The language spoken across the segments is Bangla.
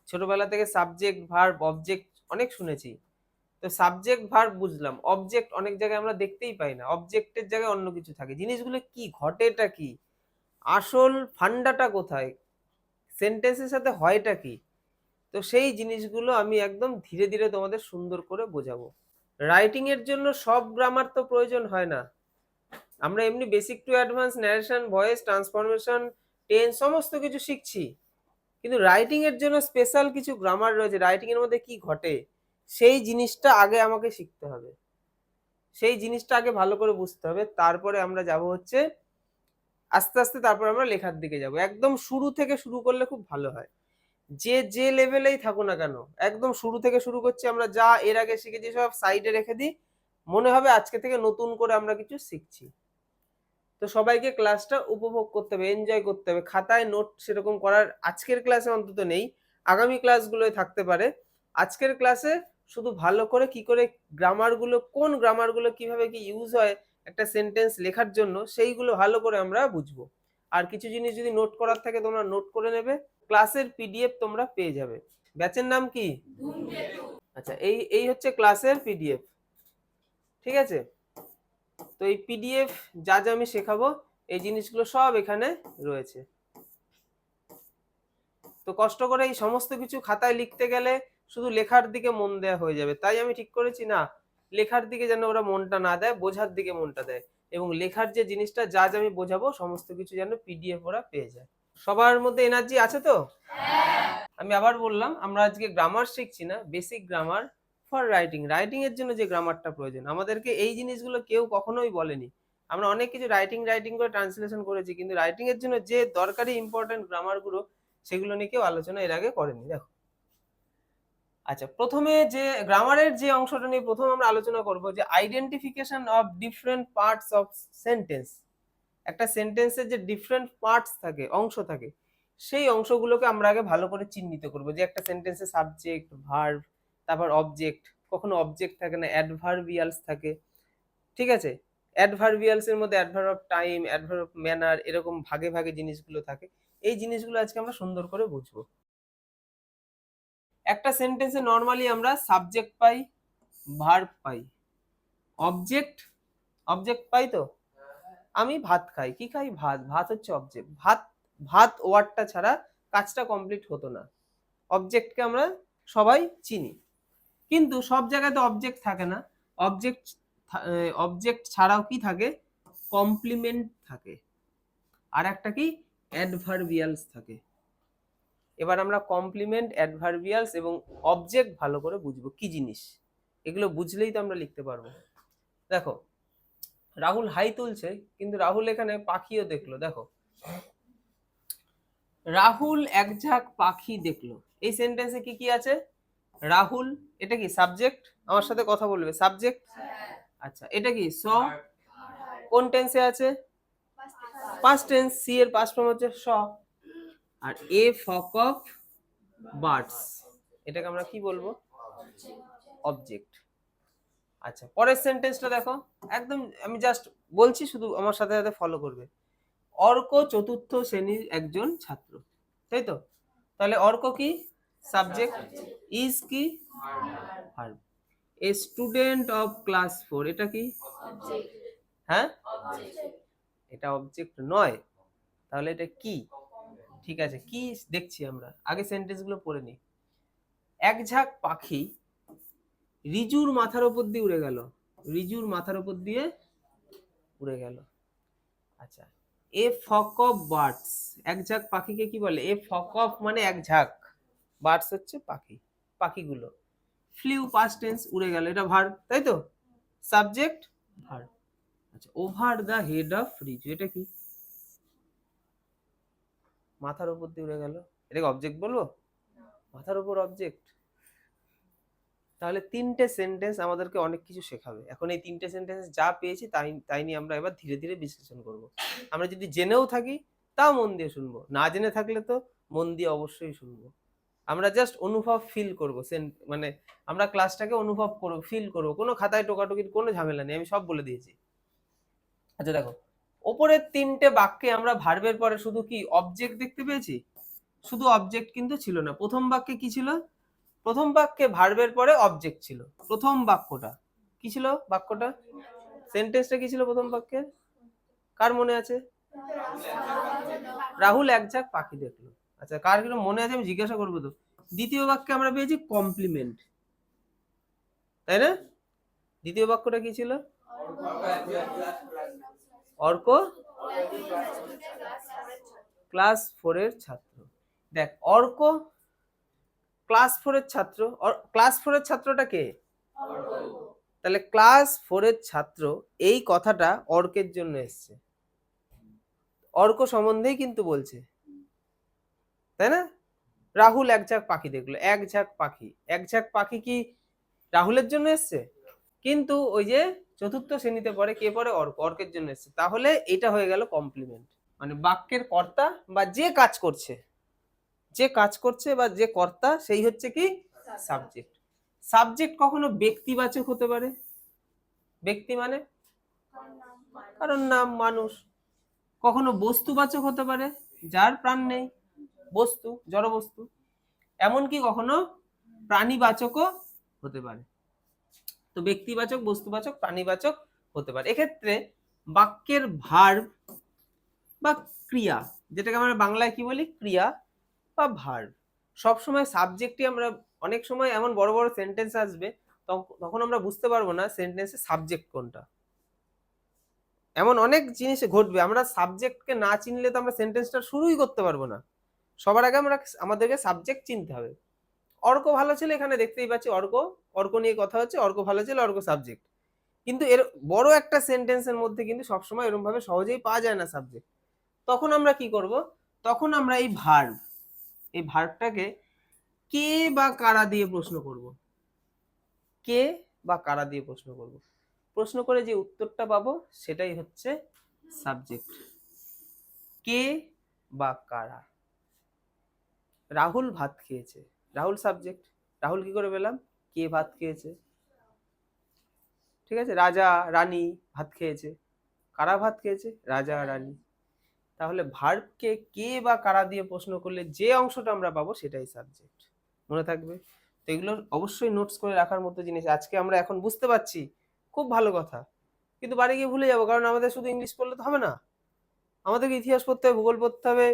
ছোটবেলা থেকে সাবজেক্ট ভার্ব অবজেক্ট অনেক শুনেছি। তো সাবজেক্ট ভার্ব বুঝলাম, অবজেক্ট অনেক জায়গায় আমরা দেখতেই পাই না, অবজেক্টের জায়গায় অন্য কিছু থাকে। জিনিসগুলো কি ঘটেটা কি, আসল ফান্ডাটা কোথায়, সেন্টেন্সের সাথে হয়টা কি, তো সেই জিনিসগুলো আমি একদম ধীরে ধীরে তোমাদের সুন্দর করে বোঝাবো। রাইটিং এর জন্য সব গ্রামার তো প্রয়োজন হয় না। আমরা এমনি basic to advance narration, voice transformation, tense সমস্ত কিছু শিখছি, কিন্তু রাইটিং এর জন্য স্পেশাল কিছু গ্রামার রয়েছে। রাইটিং এর মধ্যে কি ঘটে সেই জিনিসটা আগে আমাকে শিখতে হবে, সেই জিনিসটা আগে ভালো করে বুঝতে হবে, তারপরে আমরা যাব হচ্ছে আস্তে আস্তে, তারপর আমরা লেখার দিকে যাব। একদম শুরু থেকে শুরু করলে খুব ভালো হয়। যে যে লেভেলেই থাকো না কেন, একদম শুরু থেকে শুরু করছি, আমরা যা এর আগে শিখেছি সব সাইডে রেখে দিই, মনে হবে আজকে থেকে নতুন করে আমরা কিছু শিখছি। তো সবাইকে ক্লাসটা উপভোগ করতে হবে, এনজয় করতে হবে। খাতায় নোট সেরকম করার আজকের ক্লাসে অন্তত নেই, আগামী ক্লাসগুলোয় থাকতে পারে। আজকের ক্লাসে শুধু ভালো করে কি করে গ্রামারগুলো, কোন গ্রামারগুলো কিভাবে কি ইউজ হয় একটা সেন্টেন্স লেখার জন্য, সেইগুলো ভালো করে আমরা বুঝবো। আর কিছু জিনিস যদি নোট করার থাকে তোমরা নোট করে নেবে, ক্লাসের পিডিএফ তোমরা পেয়ে যাবে। ব্যাচের নাম কি? আচ্ছা, এই এই হচ্ছে ক্লাসের পিডিএফ, ঠিক আছে? তো এই পিডিএফ যা যা আমি শেখাবো এই জিনিসগুলো সব এখানে রয়েছে। তো কষ্ট করে এই সমস্ত কিছু খাতায় লিখতে গেলে শুধু লেখার দিকে মন দেয়া হয়ে যাবে, তাই আমি ঠিক করেছি না, লেখার দিকে যেন ওরা মনটা না দেয়, বোঝার দিকে মনটা দেয়, এবং লেখার যে জিনিসটা যা যা আমি বোঝাবো সমস্ত কিছু যেন পিডিএফ ওরা পেয়ে যায়। সবার মধ্যে এনার্জি আছে তো? আমি আবার বললাম, আমরা আজকে গ্রামার শিখছি না, basic grammar for writing. Writing এর জন্য যে গ্রামারটা প্রয়োজন আমাদেরকে, এই জিনিসগুলো কেউ কখনোই বলেনি। আমরা অনেক কিছু রাইটিং রাইটিং করে ট্রান্সলেশন করেছি, কিন্তু রাইটিং এর জন্য যে দরকারি ইম্পর্টেন্ট গ্রামার গুলো সেগুলো নিয়ে কেউ আলোচনা এর আগে করেনি। দেখো, আচ্ছা, প্রথমে যে গ্রামারের যে অংশটা নিয়ে প্রথম আমরা আলোচনা করব, যে identification of different parts of sentence. একটা সেন্টেন্সের যে ডিফারেন্ট পার্টস থাকে, অংশ থাকে, সেই অংশগুলোকে আমরা আগে ভালো করে চিহ্নিত করব। যে একটা সেন্টেন্সে সাবজেক্ট, ভার্ব, তারপর অবজেক্ট, কখনো অবজেক্ট থাকে না, অ্যাডভার্বিয়ালস থাকে, ঠিক আছে? অ্যাডভার্বিয়ালস এর মধ্যে adverb of time, adverb of manner, এরকম ভাগে ভাগে জিনিসগুলো থাকে। এই জিনিসগুলো আজকে আমরা সুন্দর করে বুঝবো। একটা সেন্টেন্সে নরমালি আমরা সাবজেক্ট পাই, ভার্ব পাই, অবজেক্ট, অবজেক্ট পাই তো। আমি ভাত খাই, কি খাই? ভাত। ভাত হচ্ছে অবজেক্ট। ভাত, ভাত ওয়ার্ডটা ছাড়া কাজটা কমপ্লিট হতো না। অবজেক্টকে আমরা সবাই চিনি, কিন্তু সব জায়গায় তো অবজেক্ট থাকে না। অবজেক্ট, অবজেক্ট ছাড়াও কি থাকে? কমপ্লিমেন্ট থাকে, আর একটা কি? অ্যাডভার্বিয়ালস থাকে। এবার আমরা কমপ্লিমেন্ট, অ্যাডভার্বিয়ালস এবং অবজেক্ট ভালো করে বুঝবো কি জিনিস। এগুলো বুঝলেই তো আমরা লিখতে পারবো। দেখো, রাহুল হাই তুলছে, কিন্তু রাহুল এখানে পাখিও দেখলো। দেখো, রাহুল এক ঝাঁক পাখি দেখলো, এই সেন্টেন্সে কি কি আছে? রাহুল, এটা কি সাবজেক্ট? আমার সাথে কথা বলবে, সাবজেক্ট। আচ্ছা, এটা কি স? কোন টেন্সে আছে? Past tense. সি এর পাস্ট ফর্ম হচ্ছে স। আর এ ফক অফ বার্ডস, এটাকে আমরা কি বলবো? অবজেক্ট। আচ্ছা, পরের সেন্টেন্সটা দেখো, একদম আমি জাস্ট বলছি, শুধু আমার সাথে সাথে ফলো করবে। অর্ক চতুর্থ শ্রেণীর একজন ছাত্র, তাই তো? তাহলে অর্ক কি? সাবজেক্ট। ইজ কি? Verb. A student of class 4, এটা কি? হ্যাঁ, এটা অবজেক্ট নয়, তাহলে এটা কি? ঠিক আছে, কি দেখছি আমরা, আগে সেন্টেন্স গুলো পড়ে নি। এক ঝাঁক পাখি রিজুর মাথার উপর দিয়ে উড়ে গেল, রিজুর মাথার উপর দিয়ে উড়ে গেল। আচ্ছা, এ ফক অফ বার্ডস, এক ঝাঁক পাখিকে কি বলে? এ ফক অফ মানে এক ঝাঁক, বার্ডস হচ্ছে পাখি, পাখিগুলো। ফ্লিউ পাস্ট টেন্স, উড়ে গেল, এটা ভার্ব, তাই তো? Subject, verb. আচ্ছা, over the head of Riju, এটা কি? মাথার উপর দিয়ে উড়ে গেল, এটাকে অবজেক্ট বলবো? মাথার উপর অবজেক্ট। তাহলে তিনটে সেন্টেন্স আমাদেরকে অনেক কিছু শেখাবে। এখন এই তিনটে সেন্টেন্স যা পেয়েছি তাই তাই নিয়ে আমরা এবার ধীরে ধীরে বিশ্লেষণ করব। আমরা যদি জেনেও থাকি তাও মন দিয়ে শুনবো, না জেনে থাকলে তো মন দিয়ে অবশ্যই শুনবো। আমরা জাস্ট অনুভব ফিল করবো, মানে আমরা ক্লাসটাকে অনুভব করবো, ফিল করবো, কোনো খাতায় টোকাটুকির কোনো ঝামেলা নেই, আমি সব বলে দিয়েছি। আচ্ছা দেখো, ওপরের তিনটে বাক্যে আমরা ভার্বের পরে শুধু কি অবজেক্ট দেখতে পেয়েছি? শুধু অবজেক্ট কিন্তু ছিল না। প্রথম বাক্যে কি ছিল? প্রথম বাক্যে ভার্বের পরে অবজেক্ট ছিল। প্রথম বাক্যটা কি ছিল? বাক্যটা সেন্টেন্সটা কি ছিল প্রথম বাক্যে? কার মনে আছে? রাহুল এক ঝাঁক পাখি দেখলো। আচ্ছা, কার কি মনে আছে আমি জিজ্ঞাসা করবো তো। দ্বিতীয় বাক্যে আমরা পেয়েছি কমপ্লিমেন্ট, তাই না? দ্বিতীয় বাক্যটা কি ছিল? অর্ক ক্লাস 4 এর ছাত্র। দেখ, অর্ক ক্লাস 4 এর ছাত্র। ক্লাস 4 এর ছাত্রটা কে? তাহলে ক্লাস 4 এর ছাত্র, এই কথাটা অর্কের জন্য এসছে, অর্ক সম্বন্ধেই কিন্তু বলছে, তাই না? রাহুল এক ঝাঁক পাখি দেখলো, এক ঝাঁক পাখি, এক ঝাঁক পাখি কি রাহুলের জন্য এসছে? কিন্তু ওই যে চতুর্থ শ্রেণীতে পড়ে কে পড়ে? অর্ক, অর্কের জন্য এসছে। তাহলে এটা হয়ে গেল কমপ্লিমেন্ট, মানে বাক্যের কর্তা বা যে কাজ করছে, যে কাজ করছে বা যে কর্তা সেই হচ্ছে কি সাবজেক্ট। সাবজেক্ট কখনো ব্যক্তিবাচক হতে পারে, ব্যক্তি মানে কারণ নাম, মানুষ। কখনো বস্তুবাচক হতে পারে, যার প্রাণ নেই, বস্তু, জড় বস্তু। এমনকি কখনো প্রাণীবাচকও হতে পারে। তো ব্যক্তিবাচক, বস্তুবাচক, প্রাণীবাচক হতে পারে। এক্ষেত্রে বাক্যের ভার্ব বা ক্রিয়া, যেটাকে আমরা বাংলায় কি বলি, ক্রিয়া বা ভার্ব, সবসময় সাবজেক্টই আমরা, অনেক সময় এমন বড় বড় সেন্টেন্স আসবে তখন আমরা বুঝতে পারবো না সেন্টেন্সের সাবজেক্ট কোনটা। এমন অনেক জিনিস ঘটবে, আমরা সাবজেক্টকে না চিনলে তো আমরা সেন্টেন্সটা শুরুই করতে পারবো না। সবার আগে আমাদেরকে সাবজেক্ট চিনতে হবে। অর্ক ভালো ছিল, এখানে দেখতেই পাচ্ছি অর্ক, অর্ক নিয়ে কথা হচ্ছে, অর্ক ভালো ছিল, অর্ক সাবজেক্ট। কিন্তু এর বড় একটা সেন্টেন্সের মধ্যে কিন্তু সবসময় এরকম ভাবে সহজেই পাওয়া যায় না সাবজেক্ট। তখন আমরা কি করব? তখন আমরা এই ভার্বটাকে কে বা কারা দিয়ে প্রশ্ন করব। কে বা কারা দিয়ে প্রশ্ন করব, প্রশ্ন করে যে উত্তরটা পাবো সেটাই হচ্ছে সাবজেক্ট। কে বা কারা। রাহুল ভাত খেয়েছে, রাহুল সাবজেক্ট। রাহুল কি করে পেলাম? কে ভাত খেয়েছে, ঠিক আছে। রাজা রানী ভাত খেয়েছে, কারা ভাত খেয়েছে? রাজা রানী। তাহলে ভার্বকে কে বা কারা দিয়ে প্রশ্ন করলে যে অংশটা আমরা পাবো সেটাই সাবজেক্ট। মনে থাকবে তো, এগুলো অবশ্যই নোটস করে রাখার মতো জিনিস। আজকে আমরা এখন বুঝতে পারছি, খুব ভালো কথা, কিন্তু বাড়ি গিয়ে ভুলে যাবো, কারণ আমাদের শুধু ইংলিশ পড়লে তো হবে না, আমাদেরকে ইতিহাস পড়তে হবে, ভূগোল পড়তে হবে,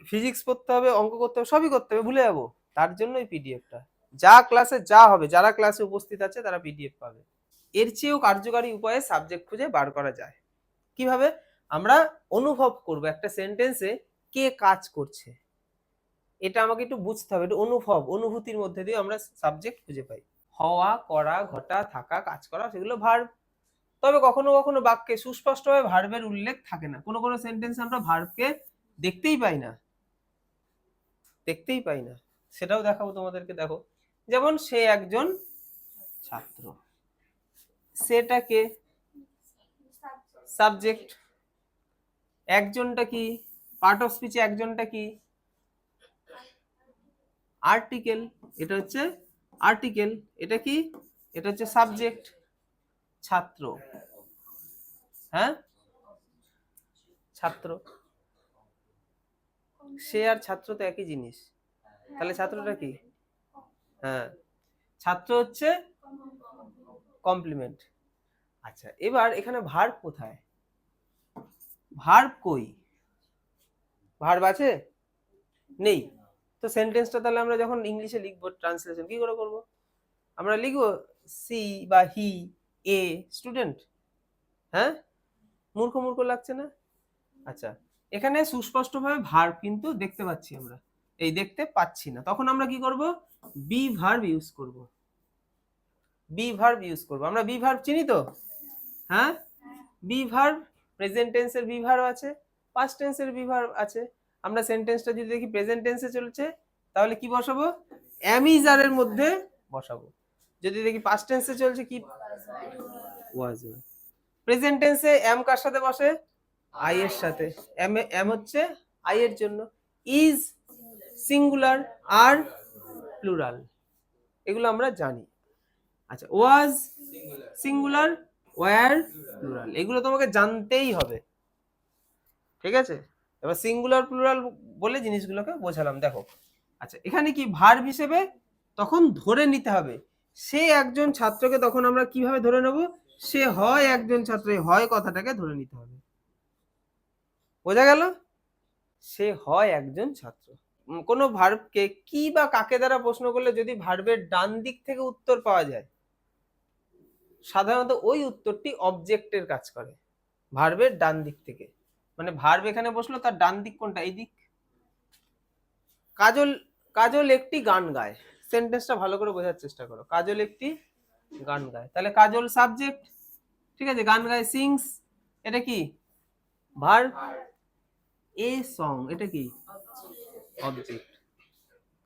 ফিজিক্স পড়তে হবে, অঙ্ক করতে হবে, সবই করতে হবে, ভুলে যাবো। তার জন্য এই পিডিএফটা, যা ক্লাসে যা হবে, যারা ক্লাসে উপস্থিত আছে তারা পিডিএফ পাবে। এর চেয়েও কার্যকারী উপায়ে সাবজেক্ট খুঁজে বার করা যায়। কিভাবে? আমরা অনুভব করব একটা সেন্টেন্সে কে কাজ করছে, এটা আমাকে একটু বুঝতে হবে, একটু অনুভূতির মধ্যে দিয়ে আমরা সাবজেক্ট খুঁজে পাই। হওয়া, করা, ঘটা, থাকা, কাজ করা, সেগুলো ভার্ব। তবে কখনো কখনো বাক্যে সুস্পষ্টভাবে ভার্বের উল্লেখ থাকে না, কোনো কোনো সেন্টেন্স আমরা ভার্বকে দেখতেই পাই না, দেখতেই পাই না। সেটাও দেখাবো তোমাদেরকে। দেখো, যেমন সে একজন ছাত্র, সেটা কে? সাবজেক্ট। একজনটা কি? পার্ট অফ স্পিচে একজনটা কি? আর্টিকেল। এটা হচ্ছে আর্টিকেল। এটা কি? এটা হচ্ছে সাবজেক্ট। ছাত্র, হ্যাঁ ছাত্র। সে আর ছাত্র তো একই জিনিস, তাহলে ছাত্রটা কি? হ্যাঁ, ছাত্র হচ্ছে কমপ্লিমেন্ট। আচ্ছা, এবার এখানে ভার্ব কোথায়? ভার্ব কই? ভার্ব আছে? নেই। তো সেন্টেন্সটা তাহলে আমরা যখন ইংলিশে লিখবো, ট্রান্সলেশন কি করে করব? আমরা লিখবো সি বা হি এ স্টুডেন্ট। হ্যাঁ, মূর্খ মূর্খ লাগছে না? আচ্ছা, এখানে সুস্পষ্টভাবে ভার্ব কিন্তু দেখতে পাচ্ছি আমরা, এই দেখতে পাচ্ছি না, তখন আমরা কি করব? বি ভার্ব ইউজ করব। বি ভার্ব ইউজ করব। আমরা বি ভার্ব চিনি তো? হ্যাঁ, বি ভার্ব, প্রেজেন্ট টেন্সের বি ভার্ব আছে, পাস্ট টেন্সের বি ভার্ব আছে। আমরা সেন্টেন্সটা যদি দেখি প্রেজেন্ট টেন্সে চলছে, তাহলে কি বসাবো? অ্যাম ইজ আর এর মধ্যে বসাবো। যদি দেখি পাস্ট টেন্সে চলছে, কি? ওয়াজ। প্রেজেন্ট টেন্সে অ্যাম কার সাথে বসে? আই এর সাথে। এম হচ্ছে আই এর জন্য। ইজ সিঙ্গুলার, আর প্লুরাল, এগুলো আমরা জানি। আচ্ছা, ওয়াজ সিঙ্গুলার, ওয়্যার প্লুরাল, এগুলো তোমাকে জানতেই হবে, ঠিক আছে? এবার সিঙ্গুলার প্লুরাল বলে জিনিসগুলোকে বোঝালাম। দেখো আচ্ছা, এখানে কি ভার্ব হিসেবে তখন ধরে নিতে হবে সে একজন ছাত্রকে, তখন আমরা কিভাবে ধরে নেব, সে হয় একজন ছাত্র, হয় কথাটাকে ধরে নিতে হবে। বোঝা গেল? সে হয় একজন ছাত্র। কোনো ভার্বকে কি বা কাকে দ্বারা প্রশ্ন করলে যদি ভার্বের ডান দিক থেকে উত্তর পাওয়া যায়, সাধারণত ওই উত্তরটি অবজেক্টের কাজ করে। ভার্বের ডান দিক থেকে, মানে ভার্ব এখানে বসলো, তার ডান দিক কোনটা, এই দিক। কাজল কাজল একটি গান গায়, সেন্টেন্সটা ভালো করে বোঝার চেষ্টা করো। কাজল একটি গান গায়, তাহলে কাজল সাবজেক্ট, ঠিক আছে। গান গায় সিংস, এটা কি ভার্ব। এ সং, এটা কি অবজেক্ট,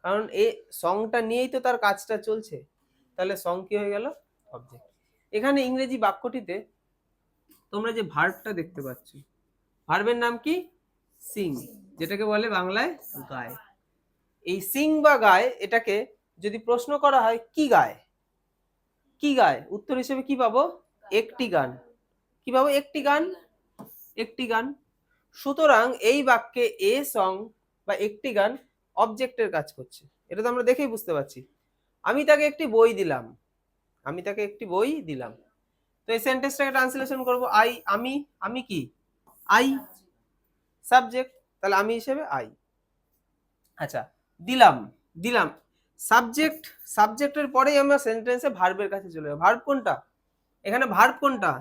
কারণ এই সংটা নিয়েই তো তার কাজটা চলছে, তাহলে সং কি হয়ে গেল, অবজেক্ট। এখানে ইংরেজি বাক্যটিতে তোমরা যে ভার্বটা দেখতে পাচ্ছ, ভার্বের নাম কি, সিং, যেটাকে বলে বাংলায় গায়। এই সিং বা গায়, এটাকে যদি প্রশ্ন করা হয় কি গায়, কি গায়, উত্তর হিসেবে কি পাবো, একটি গান। কি পাবো, একটি গান, একটি গান। সুতরাং এই বাক্যে এ সং বা একটি গান অবজেক্টের কাজ করছে, এটা তো আমরা দেখেই বুঝতে পারছি। আমি তাকে একটি বই দিলাম, আমি তাকে একটি বই দিলাম। তো এই সেন্টেন্সটাকে ট্রান্সলেশন করব, আই, আমি, আমি কি, আই সাবজেক্ট, তাহলে আমি হিসেবে আই। আচ্ছা, দিলাম, দিলাম সাবজেক্ট, সাবজেক্টের পরেই আমরা সেন্টেন্সে ভার্বের কাছে চলে যাব। ভার্ব কোনটা এখানে, ভার্ব কোনটা,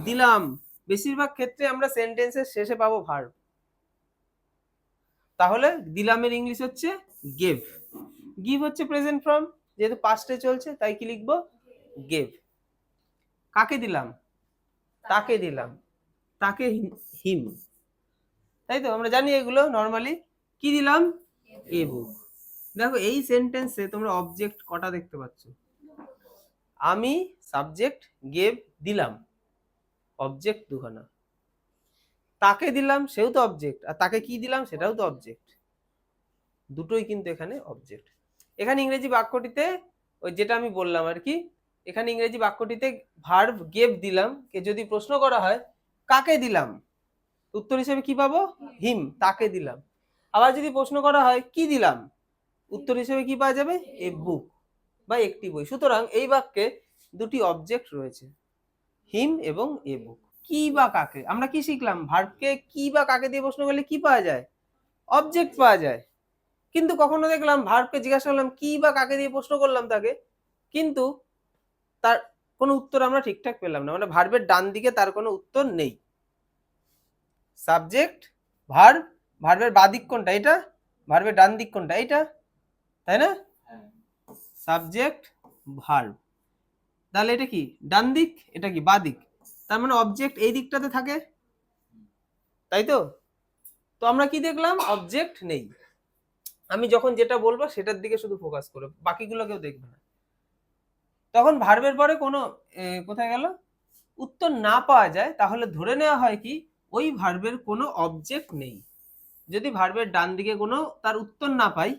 দিলাম। বেশিরভাগ ক্ষেত্রে আমরা সেন্টেন্সের শেষে পাবো ভার্ব, তাহলে দিলামের ইংলিশ হচ্ছে গেভ। গিভ হচ্ছে প্রেজেন্ট ফর্ম, যেহেতু পাস্টে চলছে তাই কি লিখবো, গেভ। কাকে দিলাম, তাকে দিলাম, তাকে, হিম, তাই তো আমরা জানি এগুলো নরমালি। কি দিলাম, এ বুক। দেখো এই সেন্টেন্সে তোমরা অবজেক্ট কটা দেখতে পাচ্ছ, আমি সাবজেক্ট, গেভ, দিলাম, অবজেক্ট দুখানা। তাকে দিলাম, সেও তো অবজেক্ট, আর তাকে কি দিলাম সেটাও তো অবজেক্ট, দুটোই কিন্তু এখানে অবজেক্ট। এখানে ইংরেজি বাক্যটিতে ওই যেটা আমি বললাম আর কি, এখানে ইংরেজি বাক্যটিতে ভার্ব গেভ দিলাম কে যদি প্রশ্ন করা হয় কাকে দিলাম, উত্তর হিসেবে কি পাবো, হিম, তাকে দিলাম। আবার যদি প্রশ্ন করা হয় কি দিলাম, উত্তর হিসেবে কি পাওয়া যাবে, এ বুক বা একটি বই। সুতরাং এই বাক্যে দুটি অবজেক্ট রয়েছে, হিম এবং এ বুক। কি বা কাকে, আমরা কি শিখলাম, ভার্বকে কি বা কাকে দিয়ে প্রশ্ন করলে কি পাওয়া যায়, অবজেক্ট পাওয়া যায়। কিন্তু কখনো দেখলাম ভার্বকে জিজ্ঞাসা করলাম কি বা কাকে দিয়ে প্রশ্ন করলাম তাকে, কিন্তু তার কোনো উত্তর আমরা ঠিকঠাক পেলাম না, মানে ভার্বের ডান দিকে তার কোনো উত্তর নেই। সাবজেক্ট, ভার্ব, ভার্বের বাঁ দিক কোনটা, এটা, ভার্বের ডান দিক কোনটা, এটা, তাই না, সাবজেক্ট, ভার্ব, তাহলে এটা কি ডান দিক, এটা কি বাঁ দিক, তার মানে অবজেক্ট এই দিকটাতে থাকে, তাই তো। তো আমরা কি দেখলাম, অবজেক্ট নেই। আমি যখন যেটা বলবো সেটার দিকে শুধু ফোকাস করো, বাকিগুলো কেউ দেখবে না। তখন ভার্বের পরে কোনো কোথায় গেল, উত্তর না পাওয়া যায়, তাহলে ধরে নেওয়া হয় কি ওই ভার্বের কোনো অবজেক্ট নেই। যদি ভার্বের ডান দিকে কোনো তার উত্তর না পাই,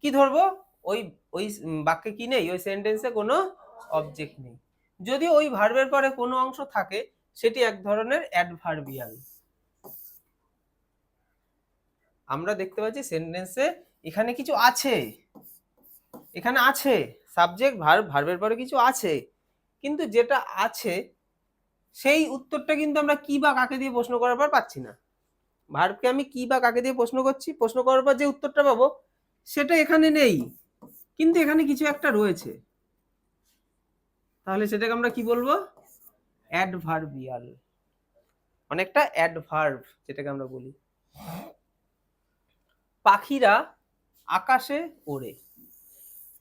কি ধরবো, ওই ওই বাক্যে কি নেই, ওই সেন্টেন্সে কোনো অবজেক্ট নেই। যদি ওই ভার্বের পরে কোনো অংশ থাকে, সেটি এক ধরনের অ্যাডভার্বিয়াল। আমরা দেখতে পাচ্ছি সেন্টেন্সে এখানে কিছু আছে, এখানে আছে সাবজেক্ট, ভার্ব, ভার্বের পরে কিছু আছে, কিন্তু যেটা আছে সেই উত্তরটা কিন্তু আমরা কি বা কাকে দিয়ে প্রশ্ন করার পর পাচ্ছি না। ভার্বকে আমি কি বা কাকে দিয়ে প্রশ্ন করছি, প্রশ্ন করার পর যে উত্তরটা পাবো সেটা এখানে নেই, কিন্তু এখানে কিছু একটা রয়েছে, তাহলে সেটাকে আমরা কি বলবো, অ্যাডভার্বিয়াল, অনেকটা অ্যাডভার্ব যেটাকে আমরা বলি। পাখিরা আকাশে ওড়ে,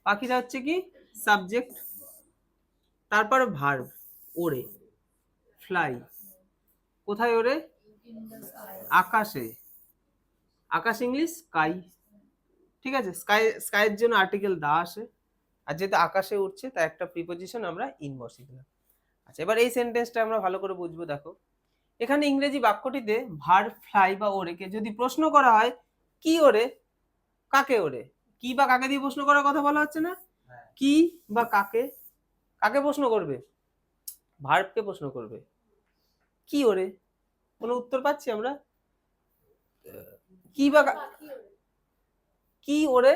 পাখিরা হচ্ছে কি সাবজেক্ট, তারপর ভার্ব, ওড়ে, ফ্লাই, কোথায় ওড়ে, আকাশে, আকাশ ইংলিশ স্কাই, ঠিক আছে। স্কাই, স্কাইয়ের জন্য আর্টিকেল দা আসে, আর যেহেতু আকাশে উঠছে তাই একটা প্রিপোজিশন আমরা ইন বসিয়ে দিলাম। আচ্ছা, এবার এই সেন্টেন্সটা আমরা ভালো করে বুঝবো। দেখো এখানে ইংরেজি বাক্যটিতে ভার্ব ফ্লাই বা ওড়েকে যদি প্রশ্ন করা হয় কি ওড়ে, কাকে ওড়ে, কি বা কাকে দিয়ে প্রশ্ন করার কথা বলা হচ্ছে না, কি বা কাকে, কাকে প্রশ্ন করবে, ভার্বকে প্রশ্ন করবে, কি ওড়ে, কোনো উত্তর পাচ্ছি আমরা, কি বা কি ওড়ে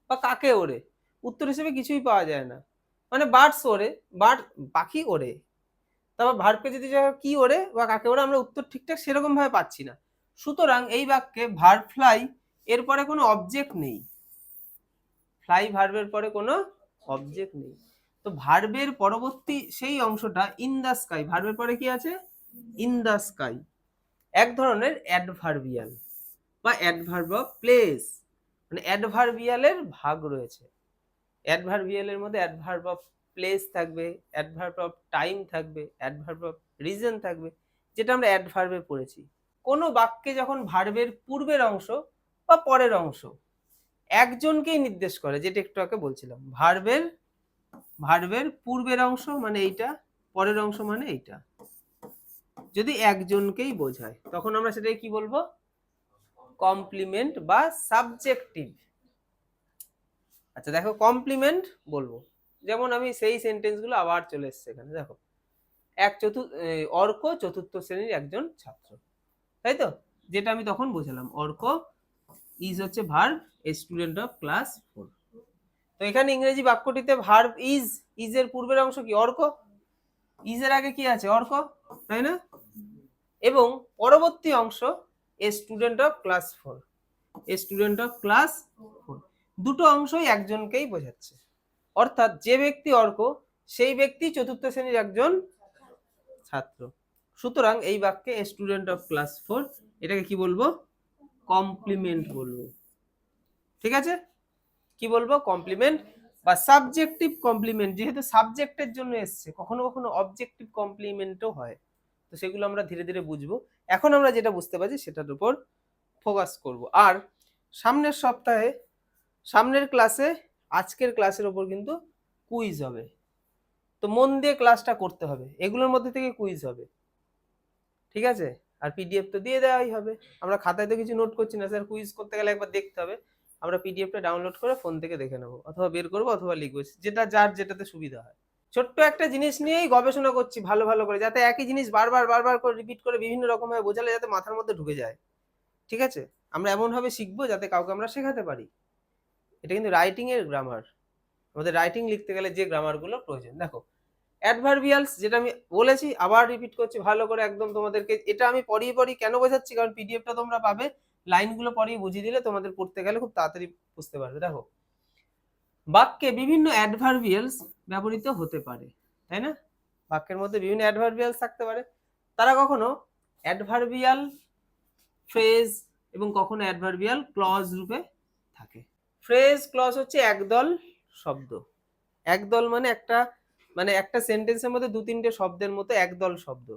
বা কাকে ওড়ে, উত্তর হিসেবে কিছুই পাওয়া যায় না। মানে বার্ডস ওড়ে, বার্ড পাখি ওড়ে, তারপর ভার্বকে যদি কি ওড়ে বা কাকে ওড়ে আমরা উত্তর ঠিকঠাক সেরকম ভাবে পাচ্ছি না। সুতরাং এই বাক্যে ভার্ব ফ্লাই এরপরে কোনো অবজেক্ট নেই, ফ্লাই ভার্বের পরে কোনো অবজেক্ট নেই। তো ভার্বের পরবর্তী সেই অংশটা ইন দা স্কাই, ভার্বের পরে কি আছে, ইন দা স্কাই, এক ধরনের অ্যাডভার্বিয়াল বা অ্যাডভার্ব অফ প্লেস, মানে অ্যাডভার্বিয়ালের ভাগ রয়েছে। অ্যাডভার্বিয়ালের মধ্যে অ্যাডভার্ব অফ প্লেস থাকবে, অ্যাডভার্ব অফ টাইম থাকবে, অ্যাডভার্ব অফ রিজন থাকবে, যেটা আমরা অ্যাডভার্বে পড়েছি। কোনো বাক্যে যখন ভার্বের পূর্বের অংশ বা পরের অংশ একজনকেই নির্দেশ করে, যেটা একটু আগে বলছিলাম, ভার্বের পূর্বের অংশ মানে এইটা, পরের অংশ মানে এইটা, যদি একজনকেই বোঝায় তখন আমরা সেটাকে কি বলবো, কমপ্লিমেন্ট বা সাবজেক্টিভ। আচ্ছা দেখো, কমপ্লিমেন্ট বলবো, যেমন আমি সেই সেন্টেন্সগুলো আবার চলে এসছে এখানে, দেখো অর্ক চতুর্থ শ্রেণীর একজন ছাত্র, তাই তো, যেটা আমি তখন বোঝালাম, অর্ক ইজ হচ্ছে verb, a student of class 4। তো এখানে ইংরেজি বাক্যটিতে ভার্ব ইজ এর পূর্বের অংশ কি, অর্ক, ইজ এর আগে কি আছে, অর্ক, তাই না, এবং পরবর্তী অংশ a student of class 4, a student of class 4, দুটো অংশই একজনকেই বোঝাচ্ছে। অর্থাৎ যে ব্যক্তি অর্ক সেই ব্যক্তি চতুর্থ শ্রেণীর একজন ছাত্র। সুতরাং এই বাক্যে এ স্টুডেন্ট অফ ক্লাস 4 এটাকে কি বলবো, কমপ্লিমেন্ট বলবো। ঠিক আছে, কি বলবো, কমপ্লিমেন্ট বা সাবজেক্টিভ কমপ্লিমেন্ট, যেহেতু সাবজেক্টের জন্য এসছে, কখনো কখনো অবজেক্টিভ কমপ্লিমেন্টও হয়, তো সেগুলো আমরা ধীরে ধীরে বুঝবো। এখন আমরা যেটা বুঝতে পারছি সেটার উপর ফোকাস করব। আর সামনের সপ্তাহে, সামনের ক্লাসে, আজকের ক্লাসের উপর কিন্তু কুইজ হবে, তো মন দিয়ে ক্লাসটা করতে হবে, এগুলোর মধ্যে থেকে কুইজ হবে, ঠিক আছে। আর পিডিএফ তো দিয়ে দেওয়াই হবে, আমরা খাতায় তো কিছু নোট করছি না স্যার, কুইজ করতে গেলে একবার দেখতে হবে, আমরা পিডিএফটা ডাউনলোড করে ফোন থেকে দেখে নেবো, অথবা বের করবো অথবা লিখবো, যেটা যার যেটাতে সুবিধা হয়। ছোট্ট একটা জিনিস নিয়েই গবেষণা করছি ভালো ভালো করে, যাতে একই জিনিস বারবার বারবার করে রিপিট করে বিভিন্ন রকম ভাবে বোঝালে যাতে মাথার মধ্যে ঢুকে যায়, ঠিক আছে। আমরা এমন ভাবে শিখবো যাতে কাউকে আমরা শেখাতে পারি। এটা কিন্তু রাইটিং এর গ্রামার, আমাদের রাইটিং লিখতে গেলে যে গ্রামার গুলো প্রয়োজন। দেখো অ্যাডভার্বিয়ালস, যেটা আমি বলেছি আবার রিপিট করছি ভালো করে একদম তোমাদেরকে, এটা আমি পড়িয়ে কেন বোঝাচ্ছি, কারণ পিডিএফটা তোমরা পাবে, লাইনগুলো পড়িয়ে বুঝিয়ে দিলে তোমাদের পড়তে গেলে খুব তাড়াতাড়ি বুঝতে পারবে। দেখো বাক্যে বিভিন্ন অ্যাডভার্বিয়ালস ব্যবহৃত হতে পারে, তাই না, বাক্যের মধ্যে বিভিন্ন অ্যাডভার্বিয়ালস থাকতে পারে, তারা কখনো অ্যাডভার্বিয়াল ফ্রেজ এবং কখনো অ্যাডভার্বিয়াল ক্লজ রূপে থাকে। ফ্রেজ ক্লজ হচ্ছে একদল শব্দ, একদল মানে একটা সেন্টেন্সের মধ্যে দু তিনটে শব্দের মতো একদল শব্দ।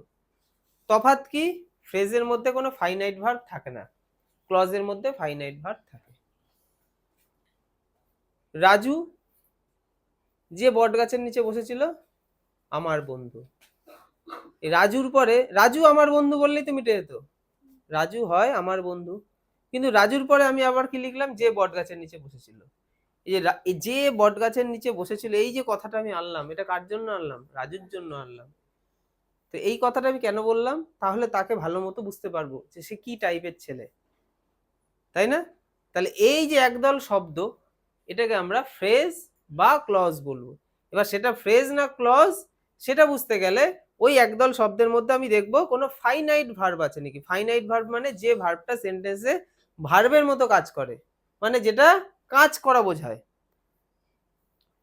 তফাৎ কি, ফ্রেজের মধ্যে কোনো ফাইনাইট ভার্ব থাকে না, ক্লজের মধ্যে ফাইনাইট ভার্ব থাকে। রাজু যে বট গাছের নিচে বসেছিল আমার বন্ধু, রাজুর পরে রাজু আমার বন্ধু বললেই তো মিটে যেত, রাজু হয় আমার বন্ধু, কিন্তু রাজুর পরে আমি আবার কি লিখলাম, যে বট গাছের নিচে বসেছিল। এই যে বট গাছের নিচে বসেছিল, এই যে কথাটা আমি আনলাম, এটা কার জন্য আনলাম, রাজুর জন্য আনলাম। তো এই কথাটা আমি কেন বললাম, তাহলে তাকে ভালো মতো বুঝতে পারবো যে সে কি টাইপের ছেলে, তাই না। তাহলে এই যে একদল শব্দ, এটাকে আমরা ফ্রেজ বা ক্লজ বলবো। এবার সেটা ফ্রেজ না ক্লজ সেটা বুঝতে গেলে ওই একদল শব্দের মধ্যে আমি দেখবো কোনো ফাইনাইট ভার্ব আছে নাকি। ফাইনাইট ভার্ব মানে যে ভার্বটা সেন্টেন্সে ভার্বের মতো কাজ করে, মানে যেটা কাজ করা বোঝায়।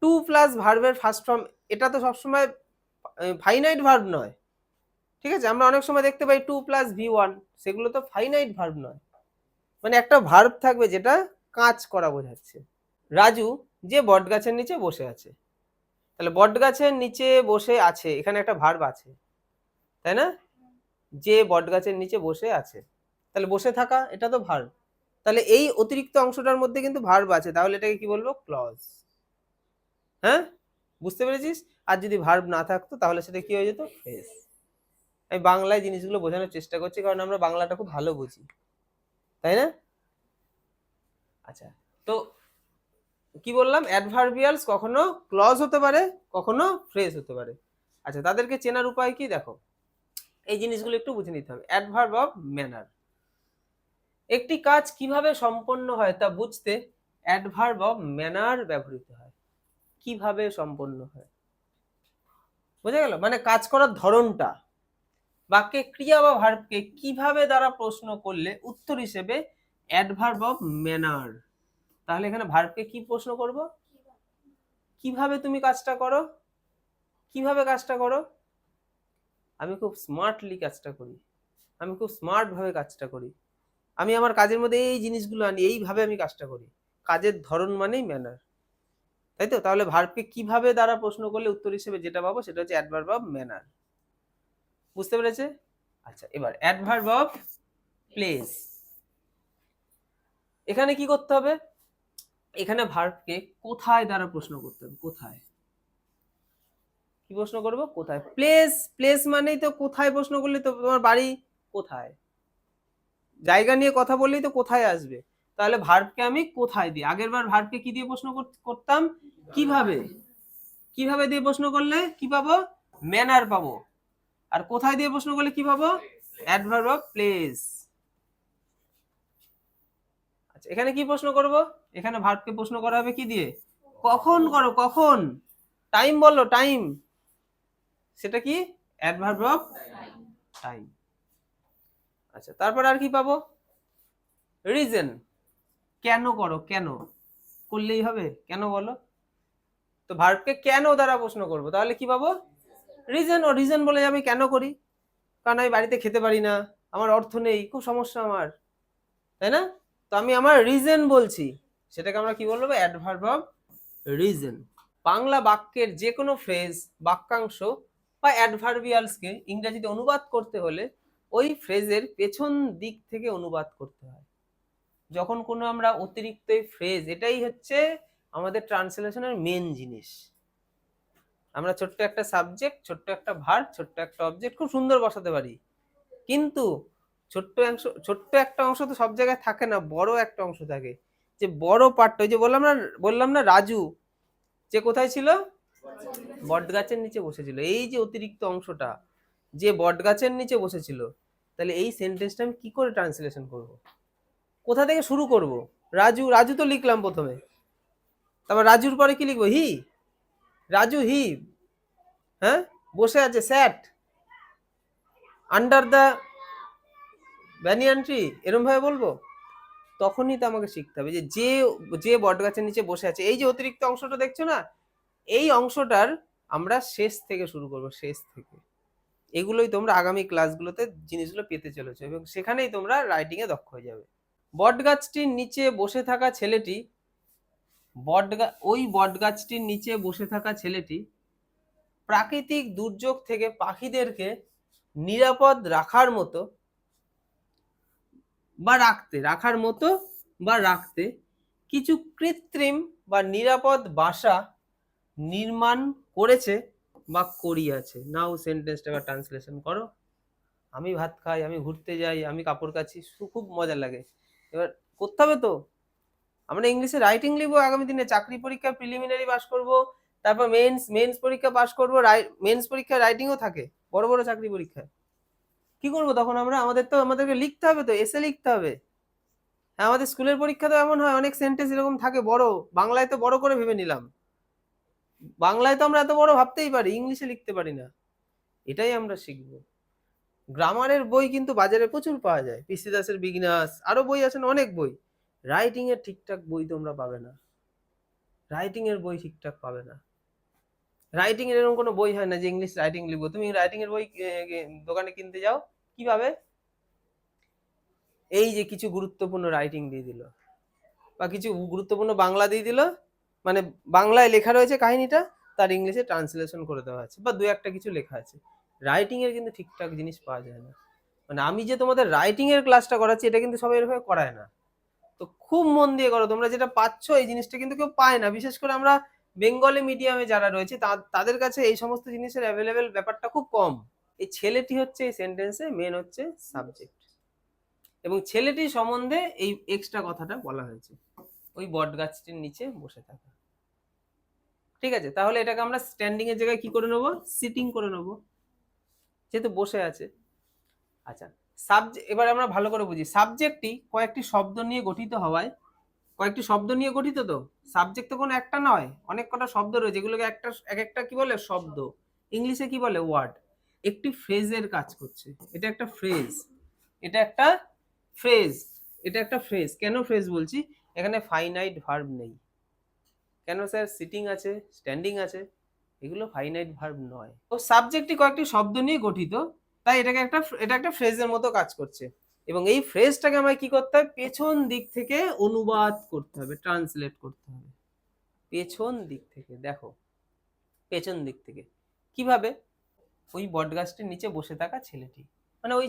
টু প্লাস ভার্বের ফার্স্ট ফর্ম, এটা তো সবসময় ফাইনাইট ভার্ব নয়, ঠিক আছে। আমরা অনেক সময় দেখতে পাই টু প্লাস V1, সেগুলো তো ফাইনাইট ভার্ব নয়, মানে একটা ভার্ব থাকবে যেটা কাজ করা বোঝাচ্ছে। রাজু যে বট গাছের নিচে বসে আছে, তাহলে বট গাছের নিচে বসে আছে, এখানে একটা ভার্ব আছে, তাই না, যে বট গাছের নিচে বসে আছে, তাহলে বসে থাকা এটা তো ভার্ব, তাহলে এই অতিরিক্ত অংশটার মধ্যে কিন্তু ভার্ব আছে, তাহলে এটাকে কি বলবো, ক্লজ। হ্যাঁ, বুঝতে পেরেছিস। আর যদি ভার্ব না থাকতো তাহলে সেটা কি হয়ে যেত, ফ্রেজ। আমি বাংলায় জিনিসগুলো বোঝানোর চেষ্টা করছি, কারণ আমরা বাংলাটা খুব ভালো বুঝি, তাই না। আচ্ছা, তো কি বললাম, অ্যাডভার্বিয়ালস কখনো ক্লজ হতে পারে, কখনো ফ্রেজ হতে পারে। আচ্ছা, তাদেরকে চেনার উপায় কি, দেখো এই জিনিসগুলো একটু বুঝে নিতে হবে। অ্যাডভার্ব অফ ম্যানার, একটি কাজ কিভাবে সম্পন্ন হয় তা বুঝতে অ্যাডভার্ব অফ ম্যানার ব্যবহৃত হয়। কিভাবে সম্পন্ন হয়, বোঝা গেল? মানে কাজ করার ধরনটা, বাক্যে ক্রিয়া বা ভার্বকে কিভাবে দ্বারা প্রশ্ন করলে উত্তর হিসেবে অ্যাডভার্ব অফ ম্যানার। তাহলে এখানে ভার্বকে কি প্রশ্ন করব? কিভাবে তুমি কাজটা করো, কিভাবে কাজটা করো। আমি খুব স্মার্টলি কাজটা করি, আমি খুব স্মার্ট ভাবে কাজটা করি, আমি আমার কাজের মধ্যে এই জিনিসগুলো আনি, এইভাবে আমি কাজটা করি। কাজের ধরন মানেই ম্যানার, তাই তো? তাহলে ভার্বকে কিভাবে দ্বারা প্রশ্ন করলে উত্তর হিসেবে যেটা পাবো সেটা হচ্ছে অ্যাডভার্ব অফ ম্যানার। বুঝতে পেরেছে? আচ্ছা, এবার অ্যাডভার্ব অফ প্লেস। এখানে কি করতে হবে? এখানে ভার্বকে কোথায় দ্বারা প্রশ্ন করতে হবে। কোথায়, কি প্রশ্ন করব? কোথায়। প্লেস, প্লেস মানেই তো কোথায় প্রশ্ন করলে তো তোমার বাড়ি কোথায়, জায়গা নিয়ে কথা বললেই তো কোথায় আসবে। তাহলে ভার্বকে আমি কোথায় দিই। আগের বার ভার্বকে কি দিয়ে প্রশ্ন করতাম? কিভাবে। কিভাবে দিয়ে প্রশ্ন করলে কি পাবো? ম্যানার পাবো। আর কোথায় দিয়ে প্রশ্ন করলে কি পাবো? Adverb of place. আচ্ছা, এখানে কি প্রশ্ন করব? এখানে ভার্বকে প্রশ্ন করা হবে কি দিয়ে? কখন করো, কখন। টাইম বললো, টাইম, সেটা কি? Adverb of time. আচ্ছা, তারপর আর কি পাবো? রিজন, কেন করো, কেন করলেই হবে, কেন বলো। তো ভার্বকে কেন দ্বারা প্রশ্ন করব, তাহলে কি পাবো? রিজন। ও রিজন বলে আমি কেন করি? কারণ আমি বাড়িতে খেতে পারি না, আমার অর্থ নেই, খুব সমস্যা আমার, তাই না? তো আমি আমার রিজন বলছি, সেটাকে আমরা কি বলবো? Adverb of reason. বাংলা বাক্যের যে কোনো ফ্রেজ, বাক্যাংশ বা অ্যাডভার্বিয়ালসকে ইংরেজিতে অনুবাদ করতে হলে ওই ফ্রেজের পেছন দিক থেকে অনুবাদ করতে হয়। যখন কোনো আমরা অতিরিক্ত ফ্রেজ, এটাই হচ্ছে আমাদের ট্রান্সলেশনের মেন জিনিস। আমরা ছোট্ট একটা সাবজেক্ট, ছোট্ট একটা ভার্ব, ছোট্ট একটা অবজেক্ট খুব সুন্দর বসাতে পারি, কিন্তু ছোট্ট একটা অংশ তো সব জায়গায় থাকে না, বড় একটা অংশ থাকে। যে বড় পার্টটা, ওই যে বললাম না রাজু যে কোথায় ছিল? বট গাছের নিচে বসেছিল। এই যে অতিরিক্ত অংশটা, যে বট গাছের নিচে বসেছিল, তাহলে এই সেন্টেন্সটা আমি কি করে ট্রান্সলেশন করব? কোথা থেকে শুরু করব? রাজু, রাজু তো লিখলাম প্রথমে, তারপর রাজুর পরে কি লিখবো? হি, রাজু হি, হ্যাঁ, বসে আছে, sat under the banyan tree, এরম ভাবে বলবো? তখনই তো আমাকে শিখতে হবে যে যে যে বট গাছের নিচে বসে আছে, এই যে অতিরিক্ত অংশটা দেখছো না, এই অংশটার আমরা শেষ থেকে শুরু করব, শেষ থেকে। এগুলোই তোমরা আগামী ক্লাসগুলোতে জিনিসগুলো পেতে চলেছো এবং সেখানেই তোমরা রাইটিং এ দক্ষ হয়ে যাবে। বটগাছটির নিচে বসে থাকা ছেলেটি, ওই বটগাছটির নিচে বসে থাকা ছেলেটি প্রাকৃতিক দুর্যোগ থেকে পাখিদেরকে নিরাপদ রাখার মতো বা রাখতে কিছু কৃত্রিম বা নিরাপদ বাসা নির্মাণ করেছে বা করিয়াছে। নাও সেন্টেন্সটা ট্রান্সলেশন করো। আমি ভাত খাই, আমি ঘুরতে যাই, আমি কাপড় কাচি, খুব মজা লাগে। এবার করতে হবে তো। আমরা ইংলিশে রাইটিং লিখবো, আগামী দিনে চাকরি পরীক্ষা প্রিলিমিনারি পাস করব, তারপর মেন্স পরীক্ষা পাস করব, মেন্স পরীক্ষা রাইটিংও থাকে, বড় বড় চাকরি পরীক্ষায়। কি করব তখন আমরা? আমাদেরকে লিখতে হবে তো, এসে লিখতে হবে। হ্যাঁ, আমাদের স্কুলের পরীক্ষা তো এমন হয়, অনেক সেন্টেন্স এরকম থাকে বড়, বাংলায় তো বড় করে ভেবে নিলাম, বাংলায় তো আমরা এত বড় ভাবতেই পারি, ইংলিশে লিখতে পারি না। এটাই আমরা শিখবো। গ্রামারের বই কিন্তু বাজারে প্রচুর পাওয়া যায়, পিসি দাসের বিগিনার্স, আরো বই আছে না, অনেক বই। রাইটিং এর ঠিকঠাক বই তোমরা পাবে না, রাইটিং এর বই ঠিকঠাক পাবে না। রাইটিং এর এরকম কোনো বই হয় না যে ইংলিশ রাইটিং লিখবো। তুমি রাইটিং এর বই দোকানে কিনতে যাও, কিভাবে? এই যে কিছু গুরুত্বপূর্ণ রাইটিং দিয়ে দিল, বা কিছু গুরুত্বপূর্ণ বাংলা দিয়ে দিল, মানে বাংলায় লেখা রয়েছে কাহিনীটা, তার ইংলিশে ট্রান্সলেশন করে দেওয়া আছে, বা দু একটা কিছু লেখা আছে। রাইটিং এর কিন্তু ঠিকঠাক জিনিস পাওয়া যায় না। মানে আমি যে তোমাদের রাইটিং এর ক্লাসটা করাচ্ছি, এটা কিন্তু সবাই এভাবে করায় না। তো খুব মন দিয়ে করো, তোমরা যেটা পাচ্ছ এই জিনিসটা কিন্তু কেউ পায় না। বিশেষ করে আমরা বেঙ্গলি মিডিয়ামে যারা রয়েছে তাদের কাছে এই সমস্ত জিনিসের অ্যাভেলেবেল ব্যাপারটা খুব কম। এই ছেলেটি হচ্ছে এই সেন্টেন্সে মেন হচ্ছে সাবজেক্ট, এবং ছেলেটি সম্বন্ধে এই এক্সট্রা কথাটা বলা হয়েছে, ওই বট গাছটির নিচে বসে থাকা। ঠিক আছে, তাহলে এটাকে আমরা স্ট্যান্ডিং এর জায়গায় কি করে নেবো? সিটিং করে নেবো, যেহেতু বসে আছে। আচ্ছা, সাবজেক্ট, এবার আমরা ভালো করে বুঝি, সাবজেক্টটি কয়েকটি শব্দ নিয়ে গঠিত হওয়ায়, কয়েকটি শব্দ নিয়ে গঠিত, তো সাবজেক্ট তো কোনো একটা নয়, অনেক কটা শব্দ রয়েছে, যেগুলোকে একটা এক একটা কি বলে শব্দ, ইংলিশে কি বলে ওয়ার্ড, একটি ফ্রেজের কাজ করছে। এটা একটা ফ্রেজ, এটা একটা ফ্রেজ, এটা একটা ফ্রেজ। কেন ফ্রেজ বলছি? এখানে ফাইনাইট ভার্ব নেই। কেন স্যার? সিটিং আছে, স্ট্যান্ডিং আছে, এগুলো ফাইনাইট ভার্ব নয়। তো সাবজেক্টটি কয়েকটি শব্দ নিয়ে গঠিত, তাই এটা একটা ফ্রেজের মতো কাজ করছে। এবং এই ফ্রেজটাকে আমায় কি করতে হবে? পেছন দিক থেকে অনুবাদ করতে হবে, ট্রান্সলেট করতে হবে। পেছন দিক থেকে, দেখো পেছন দিক থেকে কিভাবে? ওই বটগাছটির নিচে বসে থাকা ছেলেটি, মানে ওই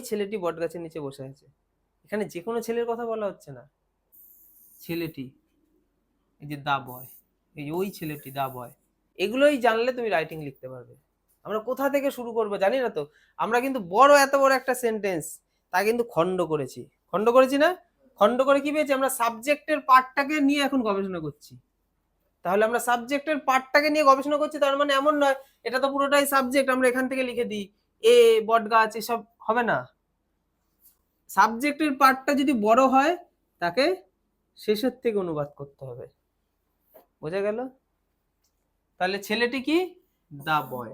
ছেলেটি বটগাছের নিচে বসে আছে। এখানে যে কোনো ছেলের কথা বলা হচ্ছে না, ছেলেটি, এই যে দা বয়, এই ওই ছেলেটি দা বয়, এগুলোই জানলে তুমি রাইটিং লিখতে পারবে। আমরা কোথা থেকে শুরু করবো জানি না তো। আমরা কিন্তু এত বড় একটা সেন্টেন্স, তা কিন্তু খণ্ড করেছি না? খণ্ড করে কি পেয়েছি? আমরা সাবজেক্টের পার্টটাকে নিয়ে এখন গবেষণা করছি। তাহলে আমরা সাবজেক্টের পার্টটাকে নিয়ে গবেষণা করছি, তার মানে এমন নয় এটা তো পুরোটাই সাবজেক্ট, আমরা এখান থেকে লিখে দিই এ বট গাছ, এসব হবে না। সাবজেক্টের পার্টটা যদি বড় হয়, তাকে শেষের থেকে অনুবাদ করতে হবে। বোঝা গেল? তাহলে ছেলেটি কি? দা বয়।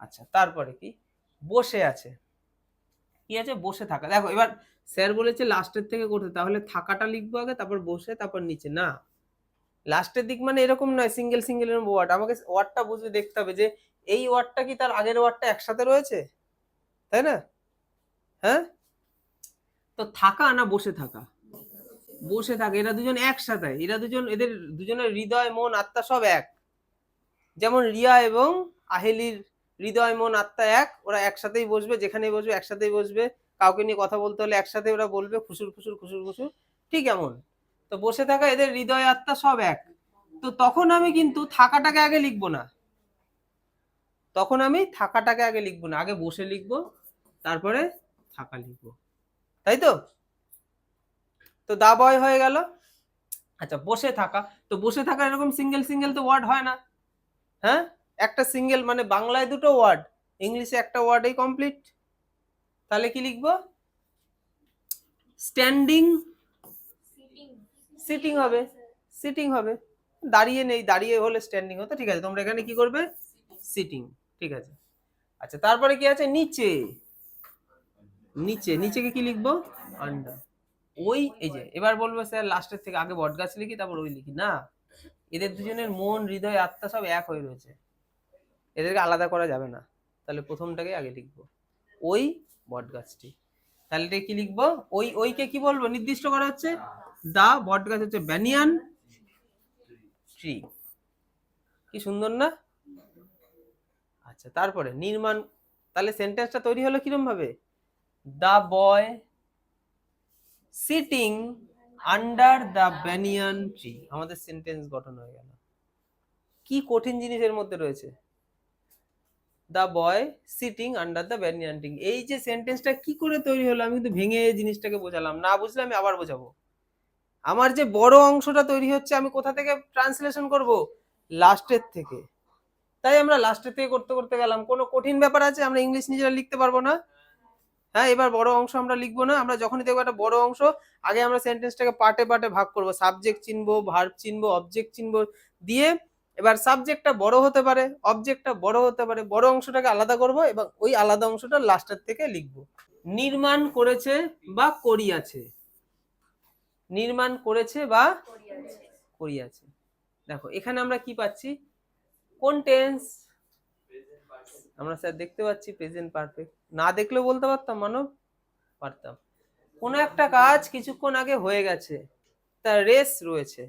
আচ্ছা, তারপরে কি? বসে আছে। কি আছে? বসে থাকা। দেখো এবার স্যার বলেছে লাস্টের থেকে করতে, তাহলে থাকাটা লিখবো আগে, তারপর বসে, তারপর নিচে। না, লাস্টের দিক মানে এরকম নয় সিঙ্গেল সিঙ্গেল ওয়ার্ড। আমাকে ওয়ার্ডটা বুঝে দেখতে হবে যে এই ওয়ার্ডটা কি তার আগের ওয়ার্ডটা একসাথে রয়েছে, তাই না? হ্যাঁ, তো থাকা না বসে থাকা? বসে থাকা, এরা দুজন একসাথে, এদের দুজনের হৃদয় মন আত্মা সব এক। যেমন রিয়া এবং আহেলির হৃদয় মন আত্মা এক, ওরা একসাথেই বসবে, যেখানেই বসবে একসাথেই বসবে, কাউকে নিয়ে কথা বলতে হলে একসাথে ওরা বলবে, খুশুর খুশুর খুশুর খুশুর, ঠিক এমন। তো বসে থাকা, এদের হৃদয় আত্মা সব এক। তো তখন আমি কিন্তু থাকাটাকে আগে লিখবো না, আগে বসে লিখবো, তারপরে থাকা লিখবো, তাই তো? তো দা বয় হয়ে গেল। আচ্ছা, বসে থাকা, তো বসে থাকা এরকম সিঙ্গেল সিঙ্গেল তো ওয়ার্ড হয় না। হ্যাঁ, একটা সিঙ্গেল মানে বাংলায় দুটো ওয়ার্ড, ইংলিশে একটা ওয়ার্ডেই কমপ্লিট। তাহলে কি লিখবো? স্ট্যান্ডিং, সিটিং হবে। দাঁড়িয়ে নেই, দাঁড়িয়ে হলে স্ট্যান্ডিং হতো, ঠিক আছে। তোমরা এখানে কি করবে? সিটিং, ঠিক আছে। আচ্ছা, তারপরে কি আছে? নিচে, নিচেকে কি লিখবো? আন্ডার। ওই, এই যে এবার বলবো স্যার লাস্টের থেকে আগে বটগাছ লিখি তারপর ওই লিখি, না, এদের দুজনের মন হৃদয় আত্মা সব এক হয়ে রয়েছে, এদেরকে আলাদা করা যাবে না। তাহলে প্রথমটাকে আগে লিখবো, ওই বটগাছটি। তাহলে এটা কি লিখবো? ওইকে কি বলবো? নির্দিষ্ট করা হচ্ছে দা বটগাছ হচ্ছে ব্যানিয়ান ট্রি। কি সুন্দর না? আচ্ছা, তারপরে নির্মাণ, তাহলে সেন্টেন্সটা তৈরি হলো কিরম ভাবে? The boy sitting under the banyan tree. আমাদের সেন্টেন্স গঠন হয়ে গেল। কি কঠিন জিনিস এর মধ্যে রয়েছে? The boy sitting under the banyan tree, এই যে সেন্টেন্সটা কি করে তৈরি হলো, আমি কিন্তু ভেঙে জিনিসটাকে বোঝালাম, না বুঝলে আমি আবার বোঝাবো। আমার যে বড় অংশটা তৈরি হচ্ছে, আমি কোথা থেকে ট্রান্সলেশন করব? লাস্টের থেকে। তাই আমরা লাস্টের থেকে করতে করতে গেলাম। কোনো কঠিন ব্যাপার আছে? আমরা ইংলিশ নিজেরা লিখতে পারবো না? হ্যাঁ, এবার বড় অংশ আমরা লিখবো না। আমরা যখনই দেখবো একটা বড় অংশ, আগে আমরা সেন্টেন্সটাকে পার্টে পার্টে ভাগ করব, সাবজেক্ট চিনবো, ভার্ব চিনবো, অবজেক্ট চিনবো, দিয়ে এবার সাবজেক্টটা বড় হতে পারে, অবজেক্টটা বড় হতে পারে, বড় অংশটাকে আলাদা করব এবং ওই আলাদা অংশটা লাস্টের থেকে লিখবো। নির্মাণ করেছে বা করিয়াছে, নির্মাণ করেছে বা করিয়াছে। দেখো এখানে আমরা কি পাচ্ছি? কোন টেন্স? আমরা স্যার দেখতে পাচ্ছি প্রেজেন্ট পারফেক্ট। না দেখলেও বলতে পারতাম মানব, পারতাম। কোনো একটা কাজ কিছুক্ষণ আগে হয়ে গেছে, তার রেস রয়েছে,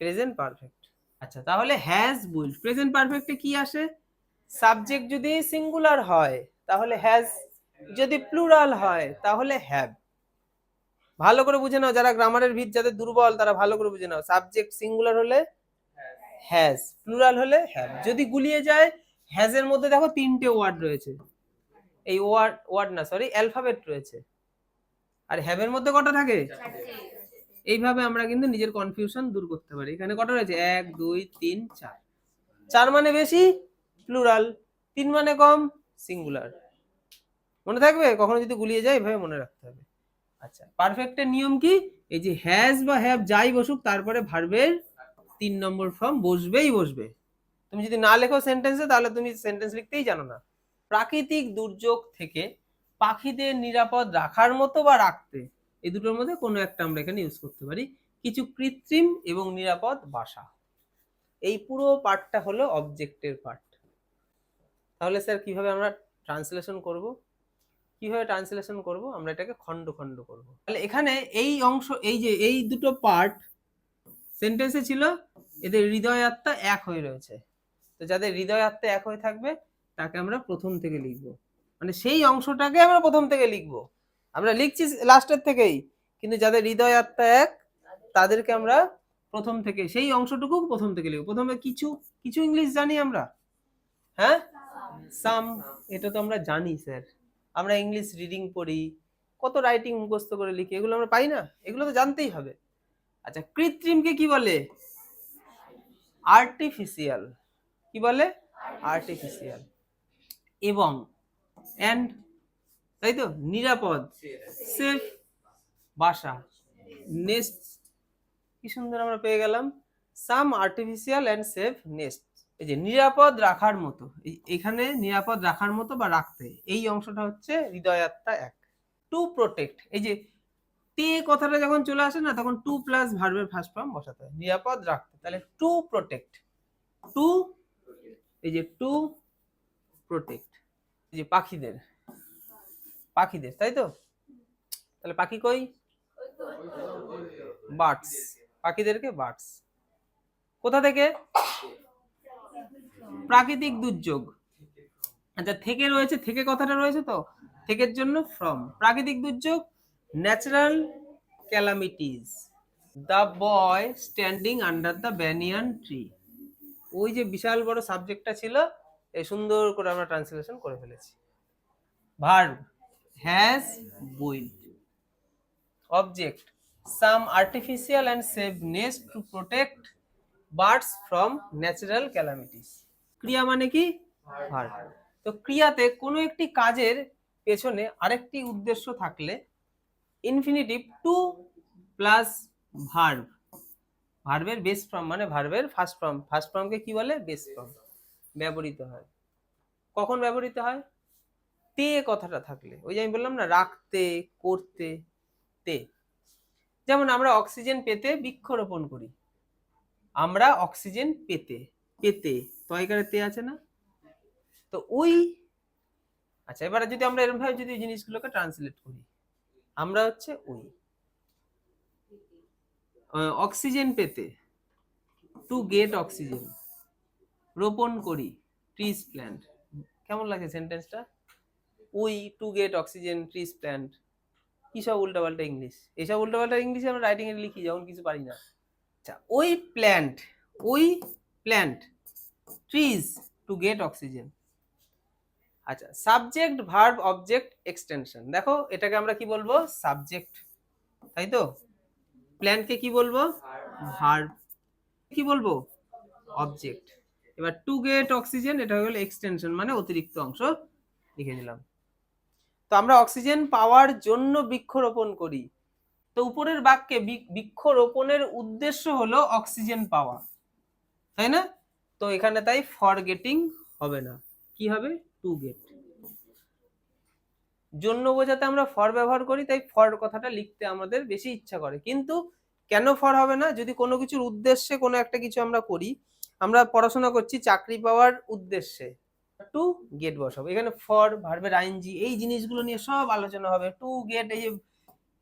প্রেজেন্ট পারফেক্ট। আচ্ছা, তাহলে হ্যাজ বুইল্ড, প্রেজেন্ট পারফেক্টে কি আসে? সাবজেক্ট যদি সিঙ্গুলার হয় তাহলে হ্যাজ, যদি প্লুরাল হয় তাহলে হ্যাভ। ভালো করে বুঝে নাও, যারা গ্রামারের ভিত যাদের দুর্বল তারা ভালো করে বুঝে নাও। সাবজেক্ট সিঙ্গুলার হলে হ্যাজ, প্লুরাল হলে হ্যাভ। যদি গুলিয়ে যায়, হ্যাজের মধ্যে দেখো তিনটে ওয়ার্ড রয়েছে, এই ওয়ার্ড না সরি অ্যালফাবেট রয়েছে, আর হ্যাভের মধ্যে কটা থাকে? এইভাবে আমরা কিন্তু নিজের কনফিউশন দূর করতে পারি। এখানে কটা রয়েছে? 1 2 3 4। 4 মানে বেশি প্লুরাল, 3 মানে কম সিঙ্গুলার। মনে থাকবে? কখনো যদি গুলিয়ে যায় এভাবে মনে রাখতে হবে। আচ্ছা, পারফেক্টের নিয়ম কি? এই যে হ্যাজ বা হ্যাভ যাই বসুক তারপরে ভার্বের 3 নম্বর ফর্ম বসবেই বসবে। তুমি যদি না লেখো সেন্টেন্সে তাহলে তুমি সেন্টেন্স লিখতেই জানো না। প্রাকৃতিক দুর্যোগ থেকে পাখিদের নিরাপদ রাখার মতো বা রাখতে, এই দুটোর মধ্যে কোনো একটা আমরা এখানে ইউজ করতে পারি। কিছু কৃত্রিম এবং নিরাপদ বাসা। এই পুরো পার্টটা হলো অবজেক্টের পার্ট। তাহলে স্যার কিভাবে আমরা ট্রান্সলেশন করব? কিভাবে ট্রান্সলেশন করব? আমরা এটাকে খণ্ড খণ্ড করব। তাহলে এখানে এই অংশ, এই যে এই দুটো পার্ট সেন্টেন্সে ছিল, এদের হৃদয় আত্মা এক হয়ে রয়েছে। তো যাদের হৃদয় আত্মা এক হয়ে থাকবে তাকে আমরা প্রথম থেকে লিখব, মানে সেই অংশটাকে আমরা প্রথম থেকে লিখব। আমরা লিখছি লাস্টের থেকেই, কিন্তু যাদের হৃদয় আত্মা এক তাদেরকে আমরা প্রথম থেকে, সেই অংশটুকু প্রথম থেকে লিখব। প্রথমে কিছু কিছু ইংলিশ জানি আমরা, হ্যাঁ, সাম, এটা তো আমরা জানি স্যার। আমরা ইংলিশ রিডিং পড়ি, কত রাইটিং মুখস্থ করে লিখি, এগুলো আমরা পাই না? এগুলো তো জানতেই হবে। আচ্ছা, কৃত্রিমকে কি বলে? আর্টিফিশিয়াল। কি বলে? আর্টিফিশিয়াল। এবং এন্ড, তাই তো, নিরাপদ, সেফ, বাসা, নেস্ট। কি সুন্দর আমরা পেয়ে গেলাম, সাম আর্টিফিশিয়াল এন্ড সেফ নেস্ট। এই যে নিরাপদ রাখার মতো, এখানে নিরাপদ রাখার মতো বা রাখতে, এই অংশটা হচ্ছে হৃদয় আত্মা এক। টু প্রোটেক্ট, এই যে তে কথাটা যখন চলে আসে না, তখন টু প্লাস ভার্বের ফার্স্ট ফর্ম বসাতে হয়, নিরাপদ রাখতে। তাহলে টু প্রোটেক্ট, টু, এই যে টু প্রোটেক্ট, এই যে পাখিদের, পাখিদের, তাই তো? তাহলে পাখি কই? বার্ডস, পাখিদেরকে বার্ডস। কোথা থেকে? প্রাকৃতিক দুর্যোগ। আচ্ছা, থেকে রয়েছে, থেকে কথাটা রয়েছে তো, থেকের জন্য ফ্রম। প্রাকৃতিক দুর্যোগ, natural calamities. The boy standing under the banyan tree. ওই যে বিশাল বড় সাবজেক্টটা ছিল, এই সুন্দর করে আমরা ট্রান্সলেশন করে ফেলেছি। Verb, has build. Object, some artificial and safe nest to protect birds from natural calamities. ক্রিয়া মানে কি? ভার্ব। তো ক্রিয়াতে কোনো একটি কাজের পেছনে আরেকটি উদ্দেশ্য থাকলে ইনফিনিটিভ টু প্লাস ভার্ব, ভার্বের বেস ফর্ম মানে ভার্বের ফার্স্ট ফর্ম, ফার্স্ট ফর্মকে কি বলে? বেস ফর্ম, ব্যবহৃত হয়। কখন ব্যবহৃত হয়? তে কথাটা থাকলে। ওই যে আমি বললাম না, রাখতে, করতে, তে। যেমন আমরা অক্সিজেন পেতে বৃক্ষরোপণ করি, আমরা অক্সিজেন পেতে, পেতে তয়কারে তে আছে না, তো ওই। আচ্ছা, এবারে যদি আমরা এরকম ভাবে যদি জিনিসগুলোকে ট্রান্সলেট করি, আমরা হচ্ছে ওই অক্সিজেন পেতে, টু গেট অক্সিজেন, রোপণ করি, ট্রিজ প্ল্যান্ট। কেমন লাগে সেন্টেন্সটা? We to get oxygen, trees plant. কি সব উল্টাপাল্টা ইংলিশ! এইসব উল্টাপাল্টা ইংলিশে আমরা রাইটিং এ লিখি যখন কিছু পারি না। আচ্ছা, ওই প্ল্যান্ট, ওই plant trees to get oxygen. আচ্ছা, সাবজেক্ট ভার্ব অবজেক্ট এক্সটেনশন। দেখো এটাকে আমরা কি বলবো? সাবজেক্ট, তাই তো? প্ল্যান্টকে কি বলবো? ভার্ব। কি বলবো? অবজেক্ট। এবার টু গেট অক্সিজেন, এটা হলো এক্সটেনশন মানে অতিরিক্ত অংশ লিখে দিলাম। তো আমরা অক্সিজেন পাওয়ার জন্য বৃক্ষরোপণ করি। তো উপরের বাক্যে বৃক্ষরোপণের উদ্দেশ্য হলো অক্সিজেন পাওয়া, তাই না? তো এখানে তাই ফর গেটিং হবে না, কি হবে? To get. জন্য বোঝাতে আমরা ফর ব্যবহার করি, তাই ফর কথাটা লিখতে আমাদের বেশি ইচ্ছা করে। কিন্তু কেন ফর হবে না? যদি কোনো কিছুর উদ্দেশ্যে কোনো একটা কিছু আমরা করি, আমরা পড়াশোনা করছি চাকরি পাওয়ার উদ্দেশ্যে, টু গেট বসাবো। এখানে ফর, ভার্বের আইএনজি, এই জিনিসগুলো নিয়ে সব আলোচনা হবে। টু গেট,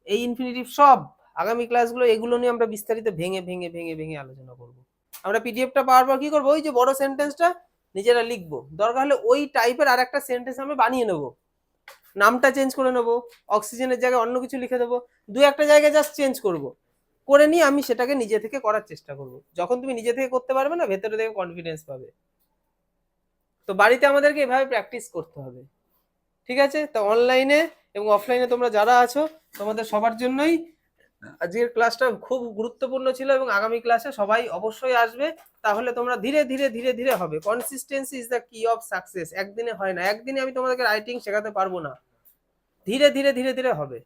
এই ইনফিনিটিভ, সব আগামী ক্লাসগুলো এগুলো নিয়ে আমরা বিস্তারিত ভেঙে ভেঙে ভেঙে ভেঙে আলোচনা করব। আমরা পিডিএফটা পাওয়ার পর কি করবো? ওই যে বড় সেন্টেন্সটা নিজেরা লিখবো, দরকার হলে ওই টাইপের আর একটা সেন্টেন্স আমরা বানিয়ে নেবো, নামটা চেঞ্জ করে নেবো, অক্সিজেনের জায়গায় অন্য কিছু লিখে দেবো, দু একটা জায়গায় জাস্ট চেঞ্জ করব, করে নিয়ে আমি সেটাকে নিজে থেকে করার চেষ্টা করব। যখন তুমি নিজে থেকে করতে পারবে না, ভেতরে থেকে কনফিডেন্স পাবে। তো বাড়িতে আমাদেরকে এভাবে প্র্যাকটিস করতে হবে, ঠিক আছে? তো অনলাইনে এবং অফলাইনে তোমরা যারা আছো, তোমাদের সবার জন্যই আজকের ক্লাসটা খুব গুরুত্বপূর্ণ ছিল, এবং আগামী ক্লাসে সবাই অবশ্যই আসবে। তাহলে তোমরা ধীরে ধীরে ধীরে ধীরে হবে। কনসিস্টেন্সি ইজ দ্য কি অফ সাকসেস। একদিনে হয় না, একদিনে আমি তোমাদেরকে রাইটিং শেখাতে পারবো না, ধীরে ধীরে ধীরে ধীরে হবে।